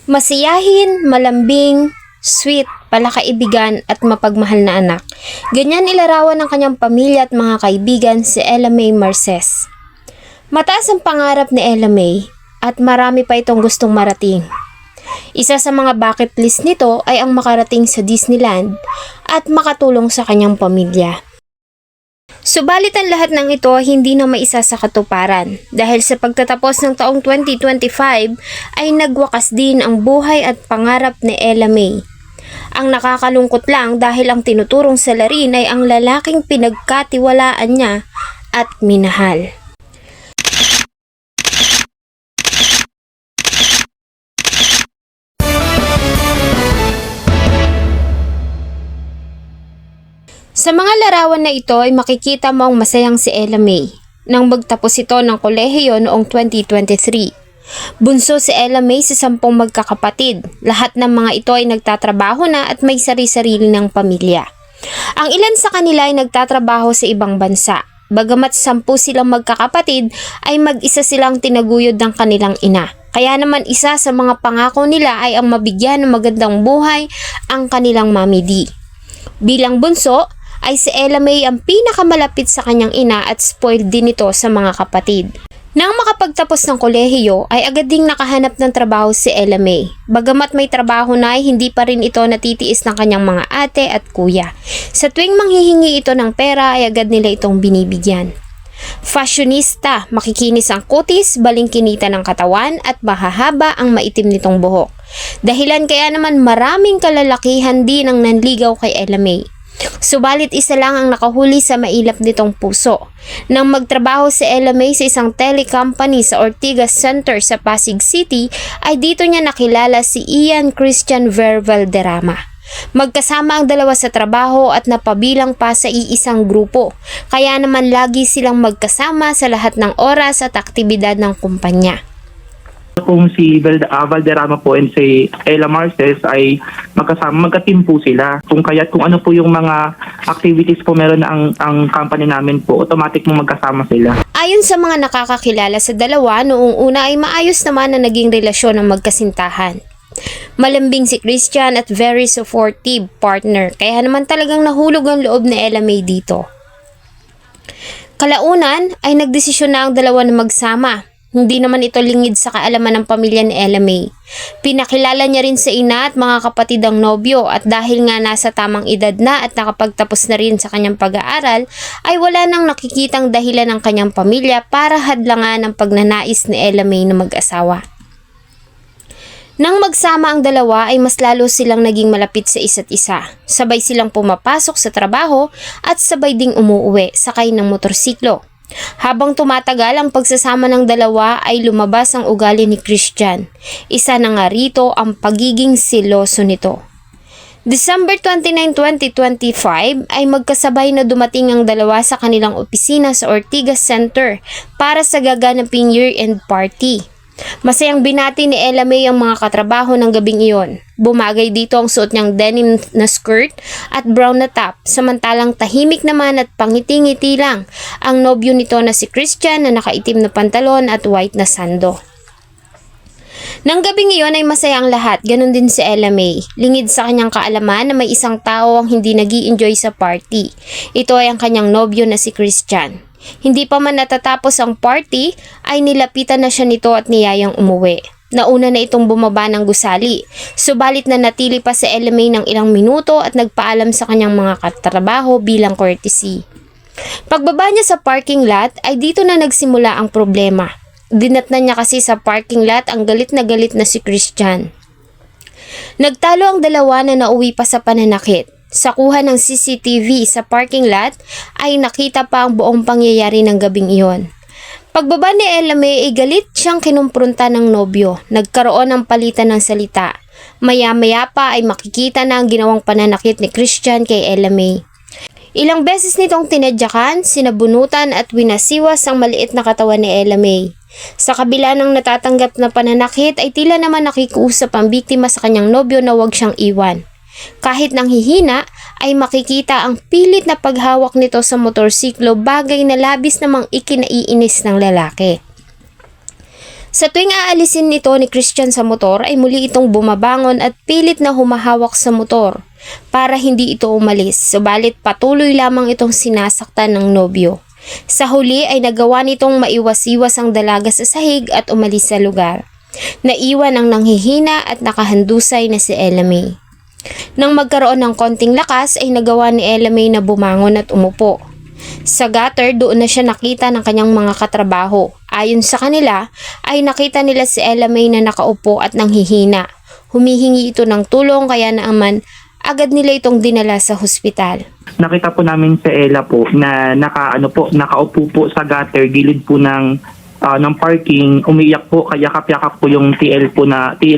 Masiyahin, malambing, sweet, palakaibigan at mapagmahal na anak. Ganyan ilarawan ng kanyang pamilya at mga kaibigan si Ella Mae Marces. Mataas ang pangarap ni Ella Mae at marami pa itong gustong marating. Isa sa mga bucket list nito ay ang makarating sa Disneyland at makatulong sa kanyang pamilya. Subalit ang lahat ng ito hindi na maisa sa katuparan dahil sa pagtatapos ng taong 2025 ay nagwakas din ang buhay at pangarap ni Ella Mae. Ang nakakalungkot lang dahil ang tinuturong salarin ay ang lalaking pinagkatiwalaan niya at minahal. Sa mga larawan na ito ay makikita mo ang masayang si Ella Mae nang magtapos ito ng kolehiyo noong 2023. Bunso si Ella Mae sa 10 magkakapatid. Lahat ng mga ito ay nagtatrabaho na at may sari-sarili ng pamilya. Ang ilan sa kanila ay nagtatrabaho sa ibang bansa. Bagamat 10 silang magkakapatid ay mag-isa silang tinaguyod ng kanilang ina. Kaya naman isa sa mga pangako nila ay ang mabigyan ng magandang buhay ang kanilang Mami D. Bilang bunso, ay si Ella Mae ang pinakamalapit sa kanyang ina at spoiled din ito sa mga kapatid. Nang makapagtapos ng kolehiyo ay agad ding nakahanap ng trabaho si Ella Mae. Bagamat may trabaho na ay hindi pa rin ito natitiis ng kanyang mga ate at kuya. Sa tuwing manghihingi ito ng pera ay agad nila itong binibigyan. Fashionista, makikinis ang kutis, balingkinita ng katawan at mahahaba ang maitim nitong buhok. Dahilan kaya naman maraming kalalakihan din ang nanligaw kay Ella Mae. Subalit isa lang ang nakahuli sa mailap nitong puso. Nang magtrabaho si Ella Mae sa isang telecompany sa Ortigas Center sa Pasig City, ay dito niya nakilala si Ian Christian Ver Valderrama. Magkasama ang dalawa sa trabaho at napabilang pa sa iisang grupo, kaya naman lagi silang magkasama sa lahat ng oras at aktibidad ng kumpanya. Kung si Valderrama po and si Ella Marces ay magka-team po sila. Kung ano po yung mga activities po meron na ang company namin po, automatic mo magkasama sila. Ayon sa mga nakakakilala sa dalawa, noong una ay maayos naman na naging relasyon ng magkasintahan. Malambing si Christian at very supportive partner, kaya naman talagang nahulog ang loob ni Ella Mae dito. Kalaunan ay nagdesisyon na ang dalawa na magsama. Hindi naman ito lingid sa kaalaman ng pamilya ni Ella Mae. Pinakilala niya rin sa ina at mga kapatid ang nobyo at dahil nga nasa tamang edad na at nakapagtapos na rin sa kanyang pag-aaral, ay wala nang nakikitang dahilan ng kanyang pamilya para hadlangan ang pagnanais ni Ella Mae na mag-asawa. Nang magsama ang dalawa ay mas lalo silang naging malapit sa isa't isa. Sabay silang pumapasok sa trabaho at sabay ding umuuwi sakay ng motorsiklo. Habang tumatagal ang pagsasama ng dalawa ay lumabas ang ugali ni Christian. Isa na nga rito ang pagiging seloso nito. December 29, 2025 ay magkasabay na dumating ang dalawa sa kanilang opisina sa Ortigas Center para sa gaganaping year-end party. Masayang binati ni Ella Mae ang mga katrabaho ng gabing iyon. Bumagay dito ang suot niyang denim na skirt at brown na top, samantalang tahimik naman at pangiti-ngiti lang ang nobyo nito na si Christian na nakaitim na pantalon at white na sando. Nang gabing iyon ay masaya ang lahat, ganun din si Ella Mae. Lingid sa kanyang kaalaman na may isang tao ang hindi nag-i-enjoy sa party. Ito ay ang kanyang nobyo na si Christian. Hindi pa man natatapos ang party ay nilapitan na siya nito at niyayang umuwi. Nauna na itong bumaba ng gusali, subalit na natili pa si Ella Mae ng ilang minuto at nagpaalam sa kanyang mga katrabaho bilang courtesy. Pagbaba niya sa parking lot ay dito na nagsimula ang problema. Dinatnan niya kasi sa parking lot ang galit na si Christian. Nagtalo ang dalawa na nauwi pa sa pananakit. Sa kuha ng CCTV sa parking lot ay nakita pa ang buong pangyayari ng gabing iyon. Pagbaba ni Ella Mae ay galit siyang kinumpronta ng nobyo. Nagkaroon ng palitan ng salita. Maya-maya pa ay makikita na ang ginawang pananakit ni Christian kay Ella Mae. Ilang beses nitong tinadyakan, sinabunutan at winasiwas ang maliit na katawan ni Ella Mae. Sa kabila ng natatanggap na pananakit ay tila naman nakikiusap ang biktima sa kanyang nobyo na huwag siyang iwan. Kahit nang hihina ay makikita ang pilit na paghawak nito sa motorsiklo, bagay na labis namang ikinaiinis ng lalaki. Sa tuwing aalisin nito ni Christian sa motor ay muli itong bumabangon at pilit na humahawak sa motor para hindi ito umalis, subalit patuloy lamang itong sinasaktan ng nobyo. Sa huli ay nagawa nitong maiwas-iwas ang dalaga sa sahig at umalis sa lugar. Naiwan ang nanghihina at nakahandusay na si Ella May. Nang magkaroon ng konting lakas ay nagawa ni Ella May na bumangon at umupo. Sa gutter, doon na siya nakita ng kanyang mga katrabaho. Ayon sa kanila, ay nakita nila si Ella May na nakaupo at nanghihina. Humihingi ito ng tulong kaya naman agad nila itong dinala sa hospital. Nakita po namin si Ella po na nakaupo po sa gutter, gilid po ng parking, umiiyak po, kaya yakap-yakap po yung TL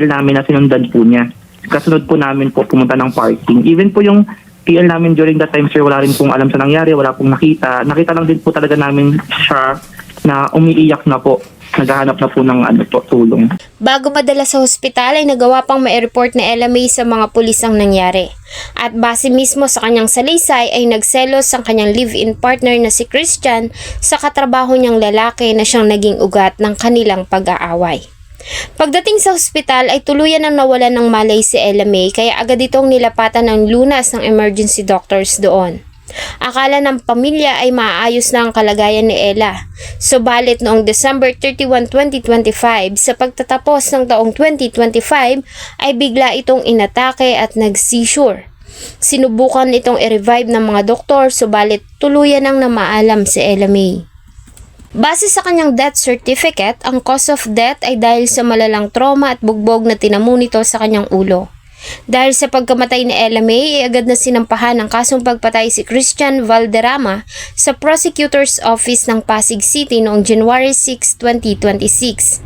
namin na sinundan po niya. Kasunod po namin po pumunta ng parking. Even po yung TL namin during that time, sir, wala rin pong alam sa nangyari, wala pong nakita. Nakita lang din po talaga namin siya na umiiyak na po. Naghahanap na po ng tulong. Bago madala sa hospital ay nagawa pang mai-report na Ella May sa mga pulis ang nangyari. At base mismo sa kanyang salaysay ay nagselos ang kanyang live-in partner na si Christian sa katrabaho niyang lalaki na siyang naging ugat ng kanilang pag-aaway. Pagdating sa hospital ay tuluyan ang nawalan ng malay si Ella May kaya agad itong nilapatan ng lunas ng emergency doctors doon. Akala ng pamilya ay maayos na ang kalagayan ni Ella. Subalit noong December 31, 2025 sa pagtatapos ng taong 2025 ay bigla itong inatake at nag-seizure. Sinubukan itong i-revive ng mga doktor subalit tuluyan ang namaalam si Ella May. Base sa kanyang death certificate, ang cause of death ay dahil sa malalang trauma at bugbog na tinamo nito sa kanyang ulo. Dahil sa pagkamatay ni Ella May, ay agad na sinampahan ng kasong pagpatay si Christian Valderrama sa Prosecutor's Office ng Pasig City noong January 6, 2026.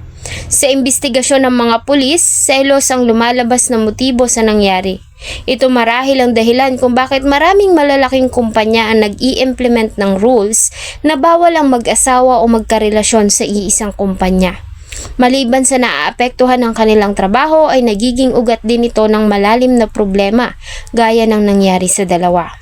Sa imbestigasyon ng mga pulis, selos ang lumalabas na motibo sa nangyari. Ito marahil ang dahilan kung bakit maraming malalaking kumpanya ang nag-i-implement ng rules na bawal ang mag-asawa o magkarelasyon sa iisang kumpanya. Maliban sa naaapektuhan ng kanilang trabaho ay nagiging ugat din ito ng malalim na problema gaya ng nangyari sa dalawa.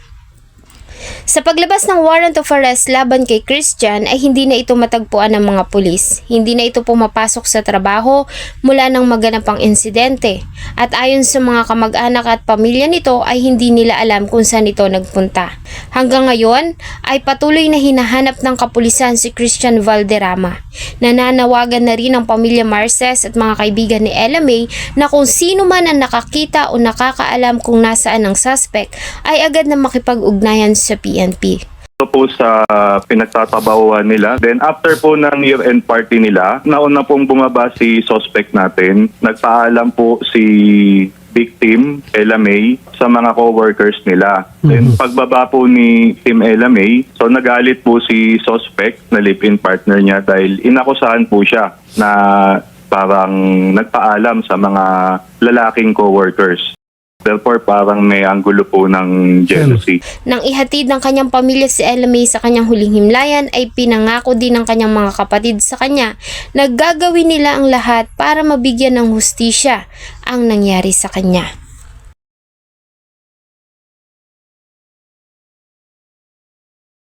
Sa paglabas ng warrant of arrest laban kay Christian ay hindi na ito matagpuan ng mga pulis. Hindi na ito pumapasok sa trabaho mula nang maganap ang insidente. At ayon sa mga kamag-anak at pamilya nito ay hindi nila alam kung saan ito nagpunta. Hanggang ngayon ay patuloy na hinahanap ng kapulisan si Christian Valderrama. Nananawagan na rin ang pamilya Marces at mga kaibigan ni Ella May na kung sino man ang nakakita o nakakaalam kung nasaan ang suspect ay agad na makipag-ugnayan sa PNP. Ito po sa pinagtatabawan nila. Then after po ng year-end party nila, nauna pong bumaba si suspect natin. Nagpaalam po si victim, Ella May, sa mga co-workers nila. Then pagbaba po ni Team Ella May, so nagalit po si suspect na live-in partner niya dahil inakusahan po siya na parang nagpaalam sa mga lalaking co-workers. Therefore, parang may anggulo po ng jealousy. Nang ihatid ng kanyang pamilya si Ella May sa kanyang huling himlayan ay pinangako din ng kanyang mga kapatid sa kanya na gagawin nila ang lahat para mabigyan ng hustisya ang nangyari sa kanya.